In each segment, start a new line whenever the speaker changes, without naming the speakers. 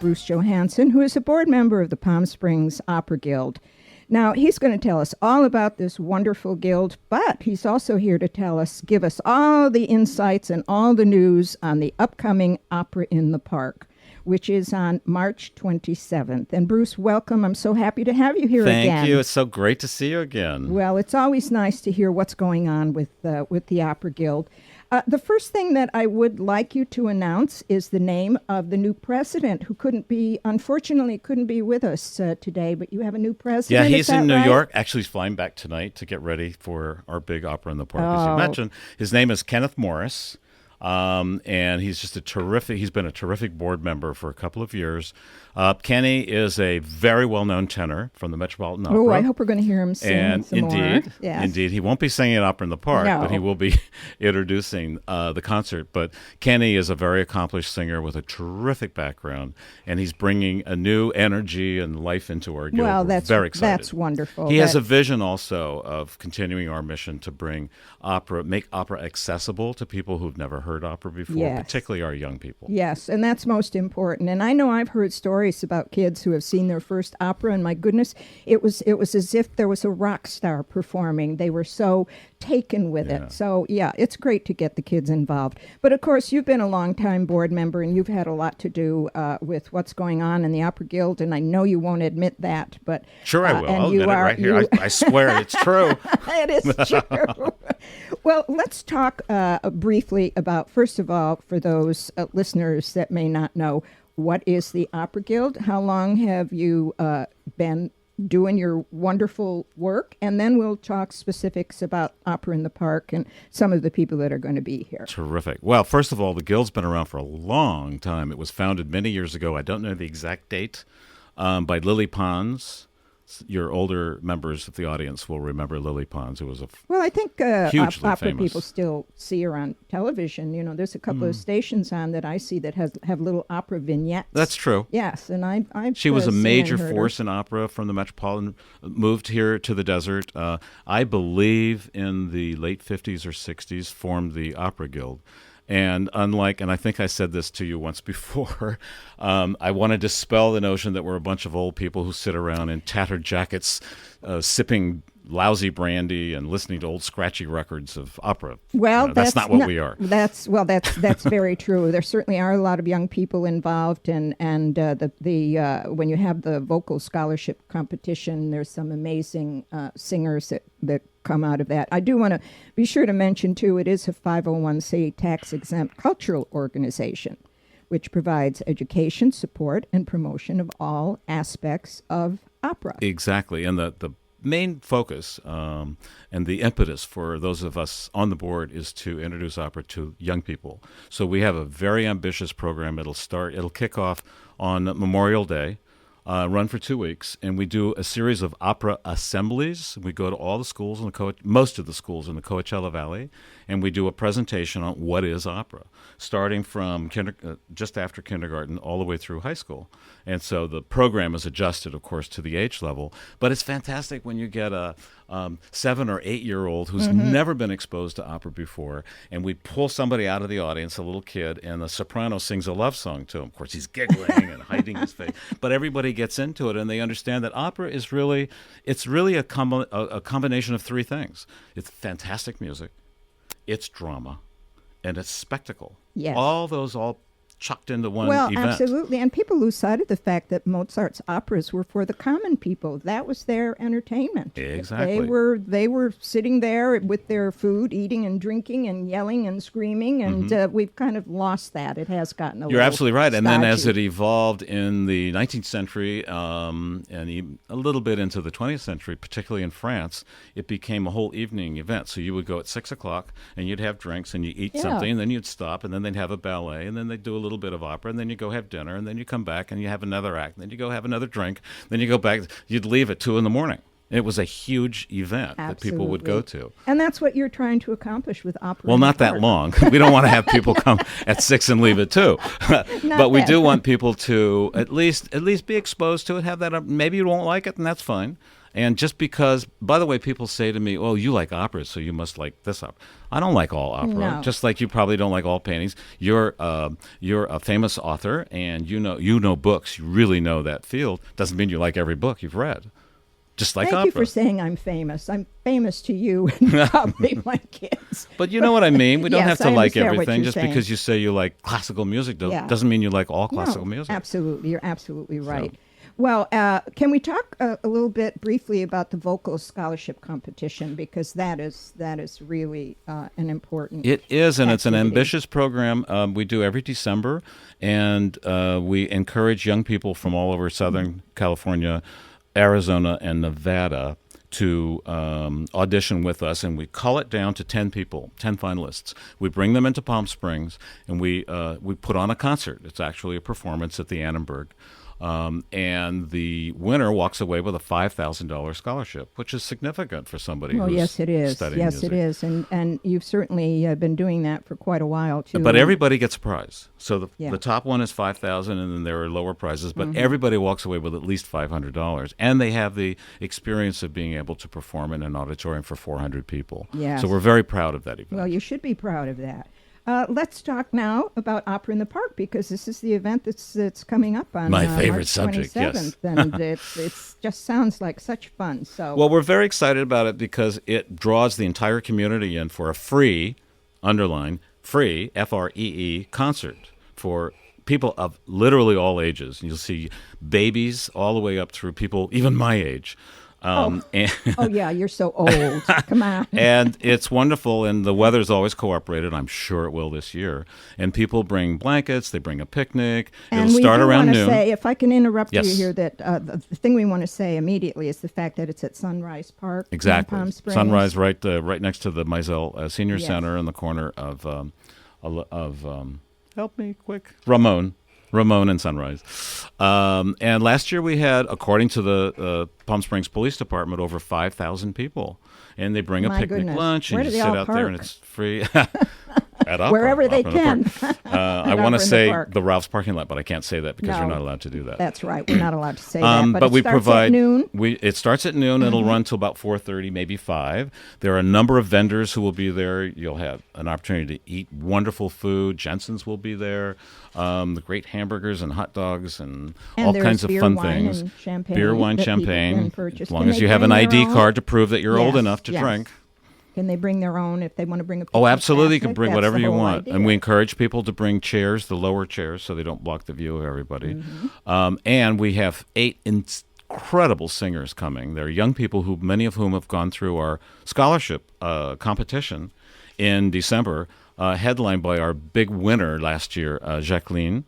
Bruce Johansen, who is a board member of the Palm Springs Opera Guild. Now, he's going to tell us all about this wonderful guild, but he's also here to give us all the insights and all the news on the upcoming Opera in the Park, which is on March 27th. And Bruce, welcome. I'm so happy to have you here again.
Thank you. It's so great to see you again.
Well, it's always nice to hear what's going on with the Opera Guild. The first thing that I would like you to announce is the name of the new president, who unfortunately couldn't be with us today, but you have a new president.
Yeah, he's in New York. Actually, he's flying back tonight to get ready for our big Opera in the Park, as you mentioned. His name is Kenneth Morris. And he's just he's been a terrific board member for a couple of years. Kenny is a very well-known tenor from the Metropolitan Opera.
Oh, I hope we're going to hear him sing some more. Yes.
Indeed. He won't be singing at Opera in the Park, but he will be introducing the concert. But Kenny is a very accomplished singer with a terrific background, and he's bringing a new energy and life into our guild.
Well,
We're very excited.
That's wonderful.
He has a vision also of continuing our mission to make opera accessible to people who've never heard opera before, particularly our young people.
Yes, and that's most important. And I know I've heard stories about kids who have seen their first opera, and my goodness, it was as if there was a rock star performing. They were so taken with it. So, it's great to get the kids involved. But, of course, you've been a long-time board member, and you've had a lot to do with what's going on in the Opera Guild, and I know you won't admit that. But
sure I will. I'll admit it right here. I swear it's true.
It is true. Well, let's talk briefly about, first of all, for those listeners that may not know, what is the Opera Guild? How long have you been doing your wonderful work? And then we'll talk specifics about Opera in the Park and some of the people that are going to be here.
Terrific. Well, first of all, the Guild's been around for a long time. It was founded many years ago. I don't know the exact date, by Lily Pons. Your older members of the audience will remember Lily Pons, who was
I think
hugely
opera
famous.
People still see her on television. You know, there's a couple of stations on that I see that have little opera vignettes.
That's true.
Yes, and
she was a major force in opera from the Metropolitan. Moved here to the desert. I believe in the late 50s or 60s, formed the Opera Guild. And I think I said this to you once before, I want to dispel the notion that we're a bunch of old people who sit around in tattered jackets, sipping lousy brandy and listening to old scratchy records of opera.
Well,
that's not what we are.
That's very true. There certainly are a lot of young people involved, and when you have the vocal scholarship competition, there's some amazing singers that come out of that. I do want to be sure to mention too, it is a 501c tax-exempt cultural organization, which provides education, support, and promotion of all aspects of opera.
Exactly, and the main focus and the impetus for those of us on the board is to introduce opera to young people. So we have a very ambitious program. It'll kick off on Memorial Day, run for 2 weeks, and we do a series of opera assemblies. We go to all the schools most of the schools in the Coachella Valley, and we do a presentation on what is opera, starting from just after kindergarten all the way through high school. And so the program is adjusted, of course, to the age level. But it's fantastic when you get a 7 or 8 year old who's never been exposed to opera before, and we pull somebody out of the audience, a little kid, and the soprano sings a love song to him. Of course, he's giggling and hiding his face, but everybody gets into it, and they understand that opera is really a combination of three things. It's fantastic music, it's drama, and it's spectacle.
Yes.
All chucked into one event.
Well, absolutely. And people lose sight of the fact that Mozart's operas were for the common people. That was their entertainment.
Exactly.
They were sitting there with their food, eating and drinking and yelling and screaming, and we've kind of lost that. It has gotten a little
You're absolutely right. And then as
stodgy.
it evolved in the 19th century and even a little bit into the 20th century, particularly in France, it became a whole evening event. So you would go at 6 o'clock and you'd have drinks and you eat something, and then you'd stop, and then they'd have a ballet, and then they'd do a little bit of opera, and then you go have dinner, and then you come back and you have another act, and then you go have another drink, then you go back. You'd leave at 2 a.m. It was a huge event that people would go to.
And that's what you're trying to accomplish with Opera.
Well, not that long. We don't want to have people come at 6 and leave at 2. But we do want people to at least be exposed to it, have that. Maybe you won't like it, and that's fine. And just because, by the way, people say to me, "Oh, you like opera, so you must like this opera." I don't like all opera.
No.
Just like you probably don't like all paintings. You're a famous author, and you know books. You really know that field. Doesn't mean you like every book you've read. Just like
Thank
opera.
you for saying I'm famous. I'm famous to you and probably my kids.
But you know what I mean? We don't
Yes,
have to
I
like
understand what
everything.
you're
Just because you say you like classical music doesn't mean you like all classical music.
Absolutely. You're absolutely right. Well, can we talk a little bit briefly about the vocal scholarship competition, because that is really an important.
It is, and
activity.
It's an ambitious program we do every December, and we encourage young people from all over Southern California, Arizona, and Nevada to audition with us, and we cull it down to 10 people, 10 finalists. We bring them into Palm Springs, and we put on a concert. It's actually a performance at the Annenberg. And the winner walks away with a $5,000 scholarship, which is significant for somebody who's
yes, it is.
studying
Yes,
music.
it is. And you've certainly been doing that for quite a while, too.
But everybody gets a prize. So the top one is $5,000, and then there are lower prizes. But everybody walks away with at least $500. And they have the experience of being able to perform in an auditorium for 400 people.
Yes.
So we're very proud of that event.
Well, you should be proud of that. Let's talk now about Opera in the Park, because this is the event that's coming up on
my favorite
March
subject.
27th,
Yes,
and it's just sounds like such fun. So
well, we're very excited about it because it draws the entire community in for a free, underline free, FREE concert for people of literally all ages. You'll see babies all the way up through people even my age.
Yeah, you're so old. Come on.
And it's wonderful, and the weather's always cooperated. I'm sure it will this year. And people bring blankets, they bring a picnic.
And
It'll start around
we
noon.
want to say, if I can interrupt
Yes.
you here, that the thing we want to say immediately is the fact that it's at Sunrise Park
Exactly.
in Palm Springs.
Sunrise, right next to the Meisel Senior
Yes.
Center in the corner of help me quick, Ramon and Sunrise. And last year we had, according to the Palm Springs Police Department, over 5,000 people. And they bring a
My
picnic
goodness.
lunch,
Where
and
do
you
they
sit
all
out there, and
park?
it's free. At Opera,
Wherever they
Up in the
can.
park. I
At
want
Opera
to
in
say
the park.
the Ralph's parking lot, but I can't say that because
No.
you're not allowed to do that.
That's right. We're not allowed to say that. But
we
it starts
provide
at noon.
It starts at noon. It'll run till about 4:30, maybe 5. There are a number of vendors who will be there. You'll have an opportunity to eat wonderful food. Jensen's will be there. The great hamburgers and hot dogs and all
there's
kinds of
beer,
fun
wine,
things.
and champagne
Beer, wine,
that people
champagne.
can purchase.
As long
Can
as
they
you have an
bring their
ID
own?
card to prove that you're old
Yes,
enough to
yes.
drink.
Can they bring their own if they want to bring a
Oh,
picnic
absolutely. You can
basket?
bring
That's
whatever
the
you
whole
want.
idea.
And we encourage people to bring chairs, the lower chairs, so they don't block the view of everybody. And we have 8 incredible singers coming. They're young people who, many of whom have gone through our scholarship competition in December, headlined by our big winner last year, Jacqueline.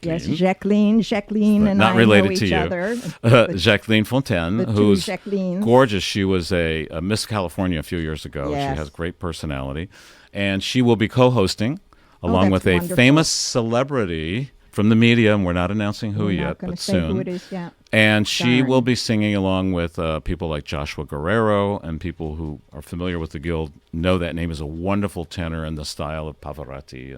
Yes, Jacqueline and
not
I
related
know
to
each
you.
other.
Jacqueline Fontaine,
the two
who's
Jacquelines.
gorgeous. She was a Miss California a few years ago.
Yes.
She has great personality. And she will be co-hosting along
that's
with a
wonderful.
famous celebrity from the media, and we're not announcing who
We're
yet,
not going
but
to say
soon.
who it is yet.
And she
Darn.
will be singing along with people like Joshua Guerrero, and people who are familiar with the Guild know that name is a wonderful tenor in the style of Pavarotti.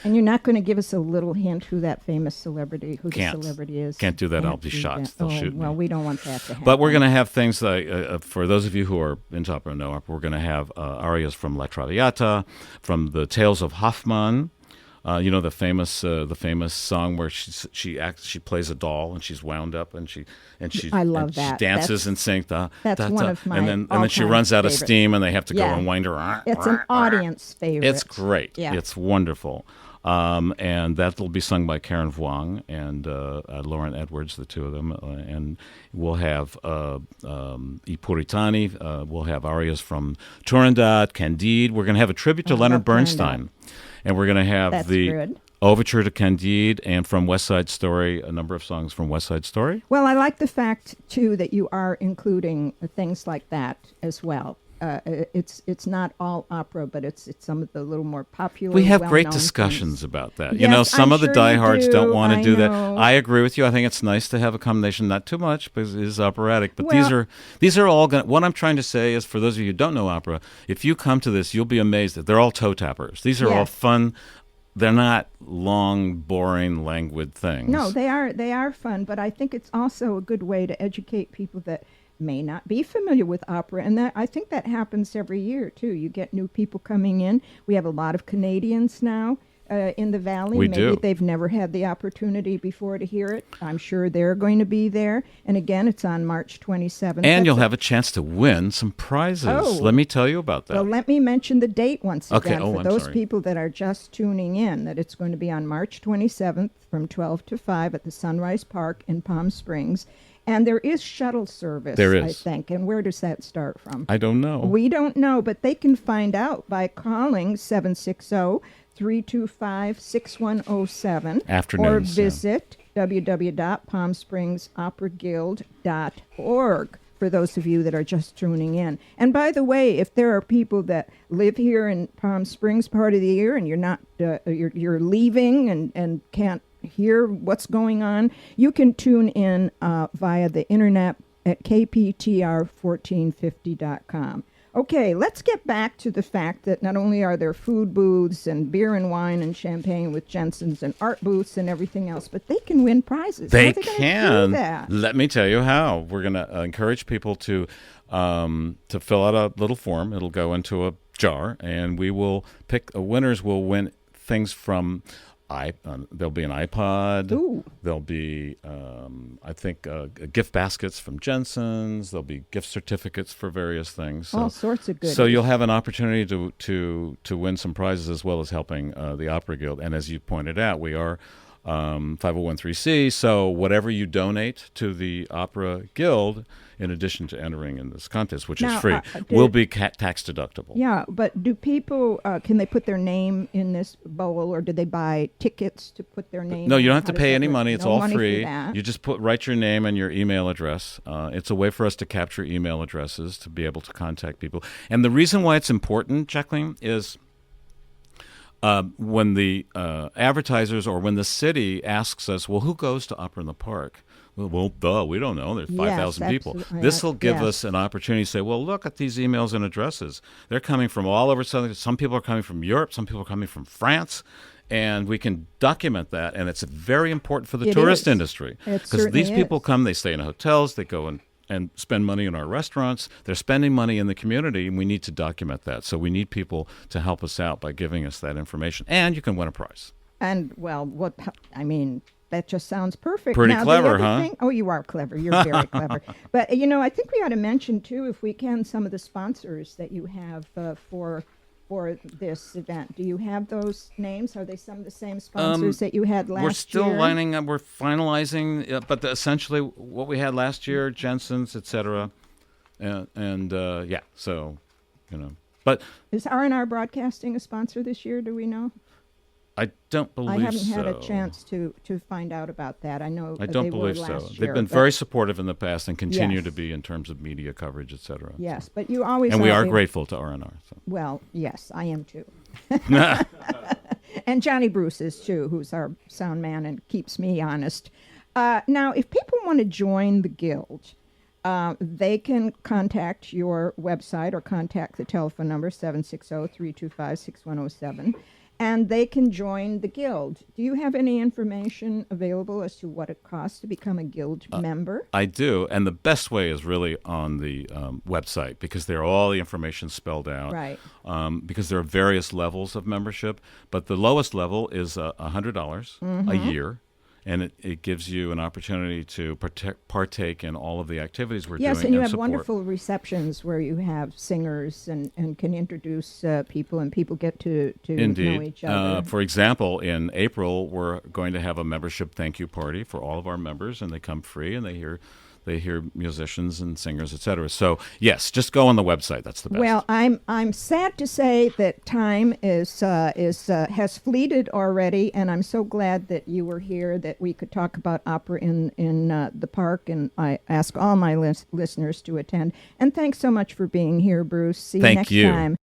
And you're not going to give us a little hint who that famous celebrity, the
Can't.
celebrity is?
Can't do that. I'll
Can't
be
do
shot.
that.
They'll shoot me.
Well, we don't want that to happen.
But we're going to have things like, for those of you who are into opera and know opera, we're going to have arias from La Traviata, from the Tales of Hoffmann. You know the famous song where she plays a doll and she's wound up and she
I love
and
that.
she dances and sings
that's
da,
one
da,
of my
and then she
all-time
runs out of
favorites.
steam and they have to go
Yeah.
and wind her.
It's an audience favorite.
It's great.
Yeah.
It's wonderful. And that will be sung by Karen Vuong and Lauren Edwards, the two of them. And we'll have I Puritani. We'll have arias from Turandot, Candide. We're going to have a tribute to Leonard
love
Bernstein. And we're going to have
That's
the
good.
Overture to Candide, and from West Side Story, a number of songs from West Side Story.
Well, I like the fact, too, that you are including things like that as well. it's not all opera, but it's some of the little more popular.
We have great
well-known
discussions
things.
about that.
Yes,
Some
I'm
of the
sure you
diehards
do.
don't want to
I
do that.
know.
I agree with you. I think it's nice to have a combination, not too much, because it is operatic. But
Well-
these are all going. What I'm trying to say is, for those of you who don't know opera, if you come to this, you'll be amazed that they're all toe tappers. These are all
Yes.
fun. They're not long, boring, languid things.
No, they are fun, but I think it's also a good way to educate people that may not be familiar with opera, and I think that happens every year too. You get new people coming in. We have a lot of Canadians now in the Valley.
We
Maybe
do.
they've never had the opportunity before to hear it. I'm sure they're going to be there. And again, it's on March 27th.
And you'll
That's
have a chance to win some prizes.
Oh.
Let me tell you about that.
Well, let me mention the date once
Okay.
again
Oh,
for
I'm
those
sorry.
people that are just tuning in, that it's going to be on March 27th from 12 to 5 at the Sunrise Park in Palm Springs. And there is shuttle service,
There is.
I think. And where does that start from?
I don't know.
We don't know, but they can find out by calling 760-325-6107
Afternoons,
or
yeah.
visit www.palmspringsoperaguild.org for those of you that are just tuning in. And by the way, if there are people that live here in Palm Springs part of the year and you're not you're leaving and can't hear what's going on, you can tune in via the internet at kptr1450.com. Okay, let's get back to the fact that not only are there food booths and beer and wine and champagne with Jensen's and art booths and everything else, but they can win prizes.
They
How are they gonna
can.
do that?
Let me tell you how. We're going to encourage people to fill out a little form. It'll go into a jar, and we will pick. Winners will win things from. There'll be an iPod.
Ooh.
There'll be, I think, gift baskets from Jensen's. There'll be gift certificates for various things.
All sorts of goodies.
So you'll have an opportunity to win some prizes as well as helping the Opera Guild. And as you pointed out, we are 501(c). So whatever you donate to the Opera Guild, in addition to entering in this contest, which
Now,
is free,
did-
will be tax deductible.
Yeah, but do people, can they put their name in this bowl, or do they buy tickets to put their name
No,
in?
you don't have
How
to
does
pay
that
any
work?
money. It's
No
all
money for
free.
that.
You just write your name and your email address. It's a way for us to capture email addresses to be able to contact people. And the reason why it's important, Jacqueline, is when the advertisers or when the city asks us, well, who goes to Opera in the Park? Well, duh, we don't know. There's 5,000 people.
absolutely.
This will give
Yes.
us an opportunity to say, well, look at these emails and addresses. They're coming from all over Southern. Some people are coming from Europe. Some people are coming from France. And we can document that. And it's very important for the
It
tourist
is.
industry.
It
Because
certainly
these people
is.
come, they stay in hotels, they go and spend money in our restaurants. They're spending money in the community, and we need to document that. So we need people to help us out by giving us that information. And you can win a prize.
And, well, that just sounds perfect.
Pretty
Now, the
clever,
other
huh?
thing- oh, you are clever. You're very clever. But, I think we ought to mention, too, if we can, some of the sponsors that you have for this event. Do you have those names? Are they some of the same sponsors that you had last year?
We're still lining up. We're finalizing, but essentially what we had last year, Jensen's, et cetera. And yeah, so, But
Is R&R Broadcasting a sponsor this year? Do we know?
I don't believe so.
I haven't had a chance to find out about that. I know
I
they
don't
were
believe so.
last year,
They've been
but-
very supportive in the past and continue
Yes.
to be in terms of media coverage, et cetera.
Yes, but you always
And we are
able-
grateful to R&R. So.
Well, yes, I am too. And Johnny Bruce is too, who's our sound man and keeps me honest. Now, if people want to join the Guild, they can contact your website or contact the telephone number 760-325-6107, and they can join the Guild. Do you have any information available as to what it costs to become a Guild member?
I do, and the best way is really on the website because there are all the information spelled out.
Right.
Because there are various levels of membership, but the lowest level is $100 a year, and it gives you an opportunity to partake in all of the activities we're doing.
Yes, and you have
support.
wonderful receptions where you have singers and can introduce people, and people get to
Indeed.
know each other.
For example, in April, we're going to have a membership thank you party for all of our members, and they come free and they hear they hear musicians and singers, etc. So yes, just go on the website. That's the best.
Well, I'm sad to say that time has fleeted already, and I'm so glad that you were here, that we could talk about opera in the park, and I ask all my listeners to attend. And thanks so much for being here, Bruce. See you next time.